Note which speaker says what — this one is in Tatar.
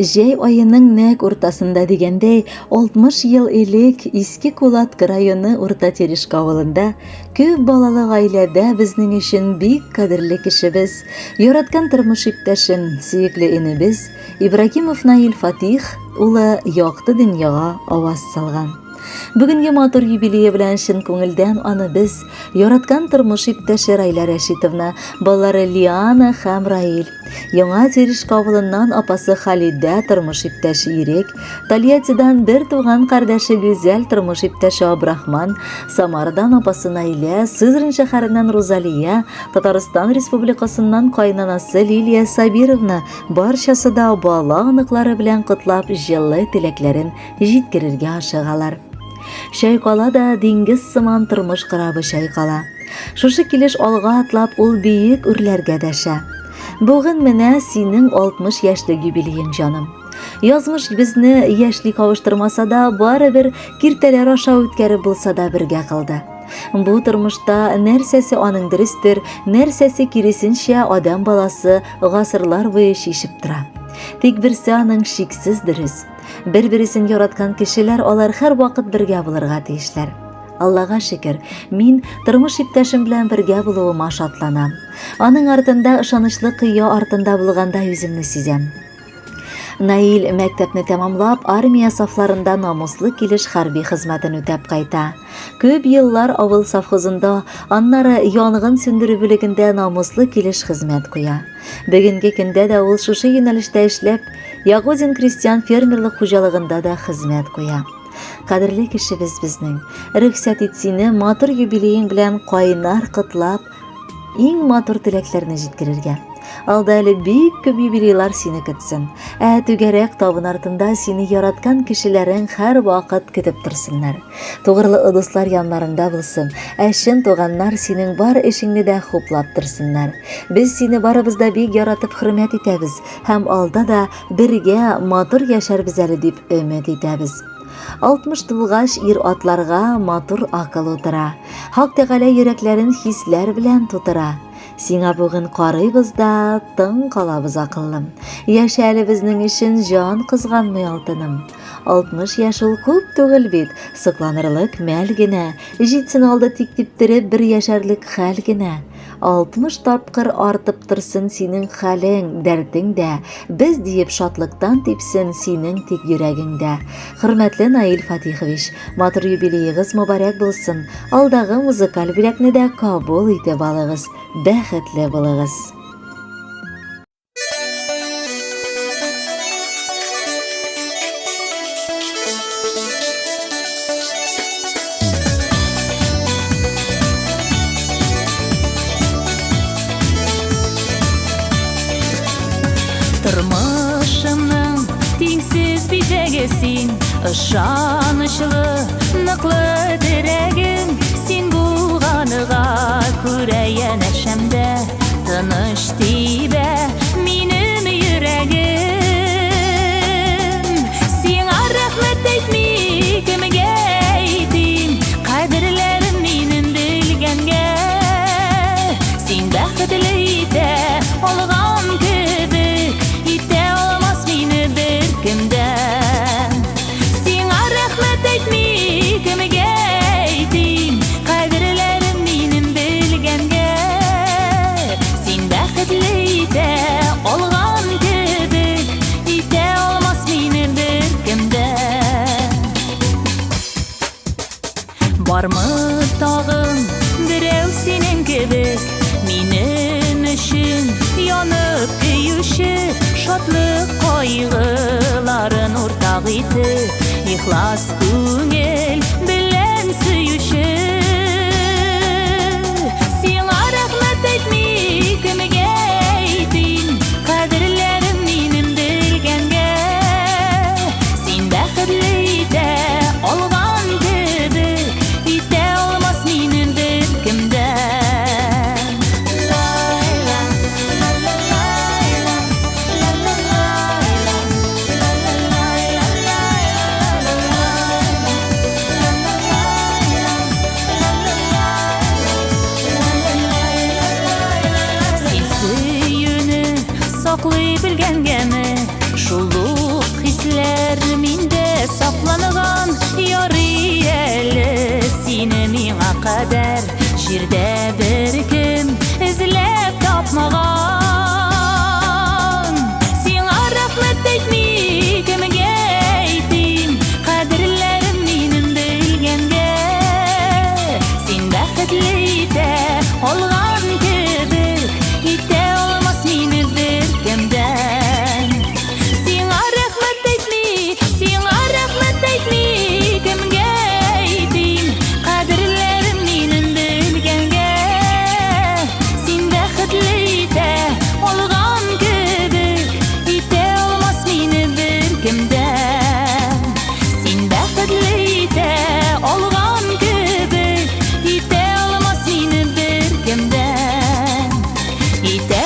Speaker 1: Жәй айының нәк уртасында дигәндәй, 60 ел элек Иске Кулатка районы Урта Терешка авылында күп балалы гаиләдә безнең өчен бик кадерле кешебез, яраткан тормыш иптәшем, сөекле инебез Ибрагимов Наил Фатих улы якты дөньяга аваз салган. Бүгенге матур юбилее белән чын күңелдән аны без, яраткан тормыш иптәше Райла Рәшитовна, балалары Лиана һәм Раил, Яңа Терешка авылыннан апасы Халидә тормыш иптәше Ирек, Тольяттидан бер туган кардәше Гүзәл тормыш иптәше Абрахман, Самардан апасы Наилә, Сызрань шәһәреннән Розалия, Татарстан Республикасыннан кайнанасы Лилия Сабировна, барчасы да бала аныклары белән котлап җылы теләкләрен җиткерергә ашыгалар. Чайкала да диңгез сыман тормыш корабы чайкала. Шушы килеш алга атлап ул биек үрләргә дәшә. Бүген менә синең 60 яшьлек юбилеең, җаным. Язмыш безне яшьлек кавыштырмаса да, барыбер киртәләр аша үткәреп булса да бергә кылды. Бу тормышта нәрсәсе аның дөрестер, нәрсәсе киресенчә адам баласы гасырлар буе чишеп тора. Тик берсе аның шиксез дөрес. Бер-берсен яраткан кешеләр алар һәр вакыт бергә булырга тиешләр. Аллага шөкер, мин тормыш иптәшем белән бергә булуыма шатланам. Аның артында ышанычлы кыя артында булганда үземне сизәм. Наил мәктәпне тәмамлап, армия сафларында намуслы килеш хәрби хезмәтен үтәп кайта. Күп еллар авыл совхозында, аннары янгын сүндерү бүлегендә намуслы килеш хезмәт куя. Бүгенге көндә дә ул шушы юнәлештә эшләп, Ягозин крестьян фермерлык хуҗалыгында да хезмәт куя. Кадерле кешебез безнең, рөхсәт ит сине матур юбилеең белән кайнар котлап, иң матур теләкләрне җиткерергә. Алда әле бик күп юбилейлар сине көтсен. Түгәрәк табын артында сине яраткан кешеләрең һәр вакыт көтеп торсыннар. Тугырлы ыдыслар яннарында булсын, чын туганнар синең бар эшеңне дә хуплап торсыннар. Без сине барыбыз да бик яратып хөрмәт итәбез һәм алда да бергә матур яшәрбез әле дип өмет итәбез. 60 тулгач ир-атларга матур акыл утыра. Хак Тәгалә йөрәкләрен хисләр белән тутыра. Сиңа бүген карыйбыз да, тын калабыз акыллым. Яшә әле безнең өчен җан кызганмый алтыным. 60 яшь ул күп түгел бит, сокланырлык мәл генә. Җитсен алды тик типтереп бер яшәрлек хәл генә. 60 тапкыр артып торсын синең хәлең, дәртең дә. Без диеп шатлыктан типсен синең тик йөрәгеңдә. Хөрмәтле Наил Фатихович, матур юбилеегыз мөбарәк булсын. Алдагы музыкаль бүләкне дә кабул итеп алыгыз. Бәхетле булыгыз.
Speaker 2: Тормышымның тиңсез бизәге син, ышанычлы, ныклы терәгем, син булганыга күрә янәшәмдә, тыныч тибә минем йөрәгем. Сиңа рәхмәт әйтми кемгә әйтим, кадерләрем минем белгәнгә. Син бәхетле итә алган кебек, итә алмас мине беркемдән. Сиңа рәхмәт әйтми кемгә әйтим, кадерләрем минем белгәнгә. Син бәхетле итә алган кебек, итә алмас мине беркемдән. Бармы тагын берәү синең кебек, минем өчен янып көюче, шатлык кайгыларын уртак итеп, ихлас күңел белән сөюче. Сиңа рәхмәт әйтми кемгә әйтим, кадерләрем минем белгәнгә. Син бәхетле итә алган кебек, итә алмас минем беркемдән. Син сөюне саклый белгәнгәме, шул җирдә беркем эзләп тапмаган. Сиңа рәхмәт әйтми кемгә әйтим, кадерләрем минем белгәнгә. Син бәхетле итә алган кебек, итә алмас мине беркемдән. Сиңа рәхмәт әйтми кемгә әйтим, кадерләрем минем белгәнгә. Син бәхетле итә алган кебек, итә алмас мине беркемдән. Син бәхетле итә алган кебек, итә алмас мине беркемдән. Итә